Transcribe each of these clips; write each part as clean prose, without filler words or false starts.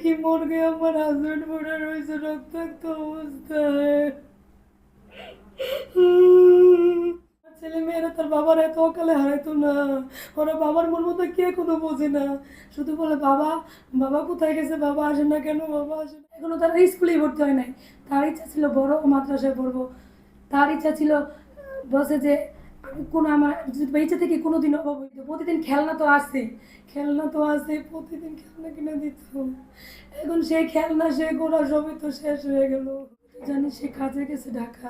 কি মর্গে আমার হাজবেন্ড পড়ে রয়েছে রক্তাক্ত অবস্থায়। ছেলে মেয়েরা তার বাবার এত অকালে হারাইতো না। ওরা বাবার মন মতো কে কোনো বোঝে না, শুধু বলে বাবা, বাবা কোথায় গেছে, বাবা আসে না কেন, বাবা আসে না। এখনো তারা স্কুলেই ভর্তি হয় নাই। তার ইচ্ছা ছিল বড় মাদ্রাসায় পড়বো। তার ইচ্ছা ছিল বসে যে আমি কোনো আমার যদি বেঁচে থেকে কোনো দিন অভাব হইতো। প্রতিদিন খেলনা তো আসে, খেলনা তো আসে, প্রতিদিন খেলনা কিনে দিত। এখন সেই খেলনা সে গোড়া সবই তো শেষ হয়ে গেল। জানি সে কাজে গেছে ঢাকা,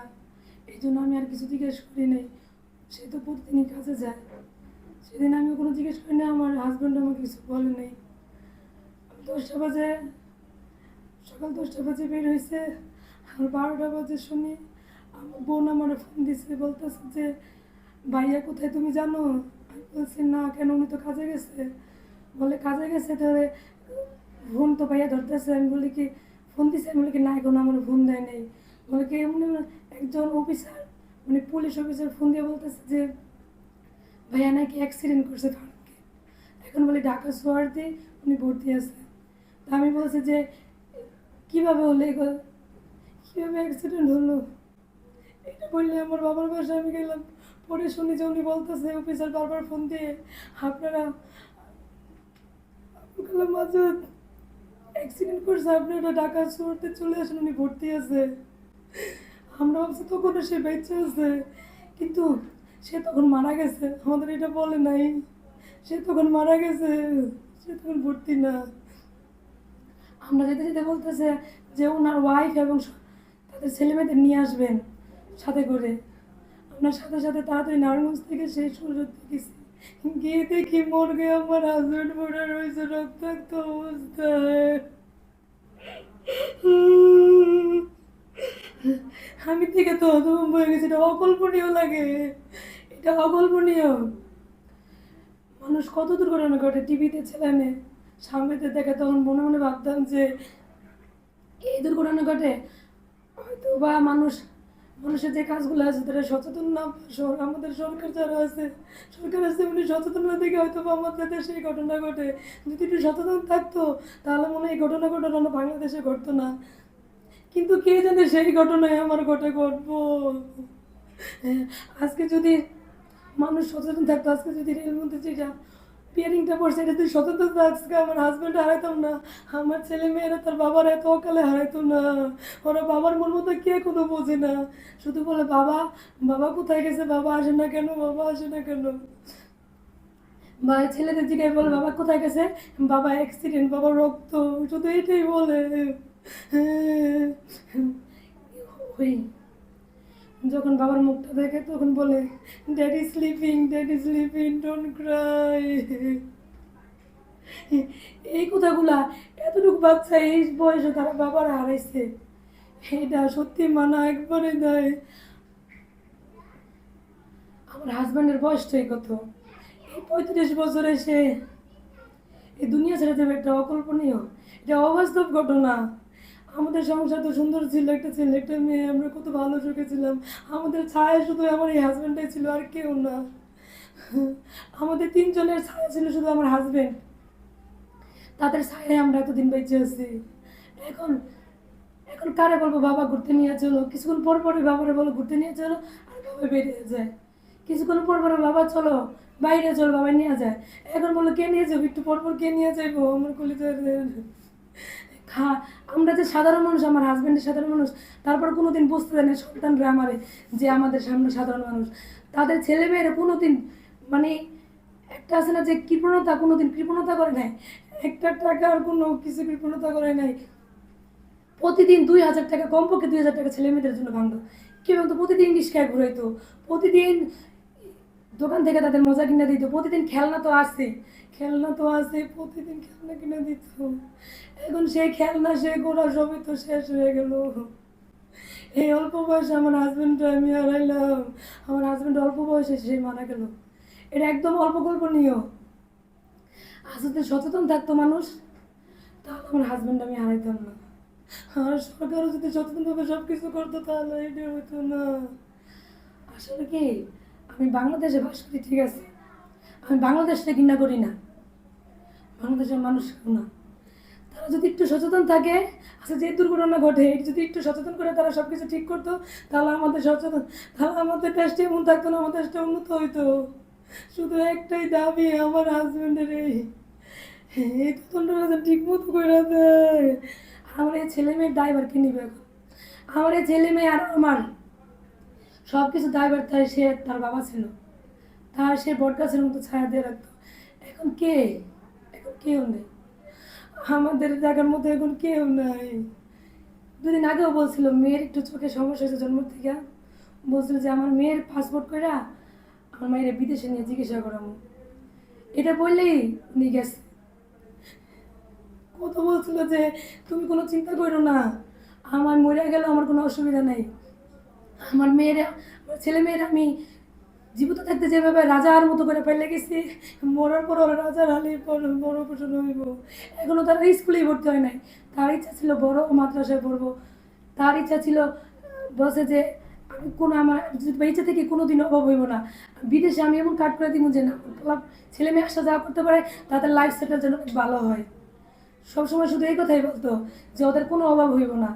এই জন্য আমি আর কিছু জিজ্ঞেস করি নাই। সে তো প্রতিদিনই কাজে যায়। সেদিন আমি কোনো জিজ্ঞেস করি না, আমার হাজব্যান্ড আমাকে কিছু বলে নাই। 10টা বাজে, সকাল 10টা বাজে বের হয়েছে, আর 12টা বাজে শুনি আমার বোন আমার ফোন দিছে, বলতেছে যে ভাইয়া কোথায় তুমি জানো? আমি বলছি না, কেন, উনি তো কাজে গেছে। বলে কাজে গেছে ধরে ফোন তো ভাইয়া ধরতেছে। আমি বলি কি ফোন দিছে? আমি বলি কি না, এখন আমার ফোন দেয় নাই। বলে কি এমনি একজন অফিসার, মানে পুলিশ অফিসার ফোন দিয়ে বলতেছে যে ভাইয়া নাকি অ্যাক্সিডেন্ট করছে ফারুককে। এখন বলি ঢাকা সোয়ারতে উনি ভর্তি আছে। তা আমি বলছি যে কীভাবে হলো এগুলো, কীভাবে অ্যাক্সিডেন্ট হলো, এটা বললে আমার বাবার বাসায় আমি গেলাম। পরে শুনি যে উনি বলতেছে অফিসার বারবার ফোন দিয়ে আপনারা বললাম মাজুদ অ্যাক্সিডেন্ট করছে, আপনারা ঢাকা শহরতে চলে আসেন, উনি ভর্তি আছে। আমরা ভাবছি তখনও সে বেঁচে আছে, কিন্তু সে তখন মারা গেছে, আমাদের এটা বলে নাই। সে তখন মারা গেছে, সে তখন ভর্তি না। আমরা যেতে যেতে বলতেছে যে ওনার ওয়াইফ এবং তাদের ছেলেমেয়েদের নিয়ে আসবেন সাথে করে। আপনার সাথে সাথে তাড়াতাড়ি নারায়ণগঞ্জ থেকে সেই সুযোগ দেখেছি, গিয়ে দেখি মর্গে আমার হাজব্যান্ড পড়ে রয়েছে রক্তাক্ত অবস্থায়। আমি থেকে তো হতভম্ব হয়ে গেছি, এটা অকল্পনীয় লাগে, এটা অকল্পনীয়। মানুষ কত দুর্ঘটনা ঘটে টিভিতে ছেলে মেয়ে সামনেতে দেখে, তখন মনে মনে ভাবতাম যে এই দুর্ঘটনা ঘটে হয়তো বা মানুষের যে কাজগুলো আছে তারা সচেতন না। আমাদের সরকার যারা আছে, সরকার আছে উনি সচেতন না দেখে হয়তো বা আমাদের দেশে এই ঘটনা ঘটে। যদি একটু সচেতন থাকতো তাহলে মনে হয় এই ঘটনা ঘটানো বাংলাদেশে ঘটতো না। কিন্তু কে জানে সেই ঘটনায় আমার ঘটবো। আজকে যদি মানুষ সচেতন থাকতো, আজকে যদি রেলমন্ত্রী যেটা পিয়ারিংটা পড়ছে এটা যদি সচেতন থাকছে, আমার হাজব্যান্ড হারাইতাম না, আমার ছেলে মেয়েরা তার বাবার এত অকালে হারাইতো না। ওরা বাবার মন মতো কে কোনো বোঝে না, শুধু বলে বাবা, বাবা কোথায় গেছে, বাবা আসে না কেন, বাবা আসে না কেন। বা ছেলেদের জিজ্ঞাসা বলে বাবা কোথায় গেছে, বাবা অ্যাক্সিডেন্ট, বাবা রক্ত, শুধু এটাই বলে। ওই যখন বাবার মুখটা দেখে তখন বলে daddy sleeping, daddy sleeping, don't Cry. এই কথাগুলা এতটুকু বাচ্চা এই বয়সে তারা বাবার হারাইছে, এটা সত্যি মানা একবারে দেয়। আমার হাজব্যান্ডের বয়সটাই কত, এই 35 বছরে সে এই দুনিয়া ছেড়ে যাবে, একটা অকল্পনীয়, এটা অবাস্তব ঘটনা। আমাদের সংসার তো সুন্দর ছিল, একটা ছেলে একটা মেয়ে, আমরা কত ভালো চোখে ছিলাম। আমাদের ছায়া শুধু আমার এই হাজব্যান্ডটাই ছিল, আর কেউ না। আমাদের 3 জনের ছায়া ছিল শুধু আমার হাজব্যান্ড, তাদের ছায়ায় আমরা এতদিন বেঁচে আছি। এখন এখন কারে বলবো বাবা ঘুরতে নিয়ে চলো, কিছুক্ষণ পর পরে বাবারে বলো ঘুরতে নিয়ে চলো, আর বাবা বেরিয়ে যায়। কিছুক্ষণ পর পরে বাবা চলো বাইরে চলো, বাবা নিয়ে যায়। এখন বলো কে নিয়ে যাবো, একটু পর পর কে নিয়ে যাইবো, আমার কলিজার খা। আমরা যে সাধারণ মানুষ, আমার হাজব্যান্ডের সাধারণ মানুষ, তারপর কোনোদিন বুঝতে দেয় না সন্তানরা আমারে যে আমাদের সামনে সাধারণ মানুষ। তাদের ছেলেমেয়েরা কোনোদিন মানে একটা আছে না যে কৃপণতা, কোনোদিন কৃপণতা করে নাই, একটা টাকার কোনো কিছু কৃপণতা করে নাই। প্রতিদিন 2,000 টাকা, কমপক্ষে 2,000 টাকা ছেলে মেয়েদের জন্য ভাঙতো। কি ভাঙতো? প্রতিদিন রিক্সায় ঘুরাইতো, প্রতিদিন দোকান থেকে তাদের মজা কিনে দিত, প্রতিদিন খেলনা তো আসে, খেলনা তো আসে, প্রতিদিন খেলনা কিনে দিত। এখন সেই খেলনা সে গোড়া সবই তো শেষ হয়ে গেল। এই অল্প বয়সে আমার হাজব্যান্ডটা আমি হারাইলাম, আমার হাজব্যান্ড অল্প বয়সে সে মারা গেল, এটা একদম অল্প কল্পনীয়। আজ যদি সচেতন থাকতো মানুষ তাহলে আমার হাজব্যান্ড আমি হারাইতাম না। আর সরকারও যদি সচেতনভাবে সব কিছু করতো তাহলে এটা হতো না। আসলে কি, আমি বাংলাদেশে বাস করি, ঠিক আছে, আমি বাংলাদেশটা ঘৃণা করি না, বাংলাদেশের মানুষ না, তারা তারা যদি একটু সচেতন থাকে, আচ্ছা যে দুর্ঘটনা ঘটে এটা যদি একটু সচেতন করে তারা সব কিছু ঠিক করতো, তাহলে আমাদের সচেতন, তাহলে আমাদের দেশটা এমন থাকতো না, আমাদের দেশটা উন্নত হইতো। শুধু একটাই দাবি আমার হাজবেন্ডের, এই তদন্তটা ঠিক মতো করে দেয়। আমার এই ছেলে মেয়ের ড্রাইভারকে নিবে এখন, আমার এই ছেলে মেয়ে আর আমার সব কিছু দায়ভার তাই সে তার বাবা ছিল, তার সে বটগাছের মতো ছায়া দিয়ে রাখতো। এখন কে, এখন কেউ নেই আমাদের জায়গার মধ্যে, এখন কেউ নাই। দুদিন আগেও বলছিল মেয়ের একটু চোখে সমস্যা হয়েছে জন্ম থেকে, বলছিল যে আমার মেয়ের পাসপোর্ট করে আমার মায়ের বিদেশে নিয়ে চিকিৎসা করাবো। এটা বললেই উনি গেছে। কত বলছিল যে তুমি কোনো চিন্তা করো না, আমার মরে গেল আমার কোনো অসুবিধা নেই, আমার মেয়েরা, আমার ছেলে মেয়েরা আমি জীবিত থাকতে যেভাবে রাজার মতো করে ফেলে গেছি, মরার পর ওরা রাজার হালি বড় পোষণ হইব। এখনও তারা স্কুলেই ভর্তি হয় নাই, তার ইচ্ছা ছিল বড় মাদ্রাসায় পড়বো, তার ইচ্ছা ছিল বসে যে আমি কোনো আমার যদি ইচ্ছা থেকে কোনো দিন অভাব হইব না, বিদেশে আমি এমন কাট করে দিব যে না ছেলে মেয়ে আসা যাওয়া করতে পারে, তাদের লাইফ সেটেল যেন ভালো হয়। সবসময় শুধু এই কথাই বলতো যে ওদের কোনো অভাব হইব না।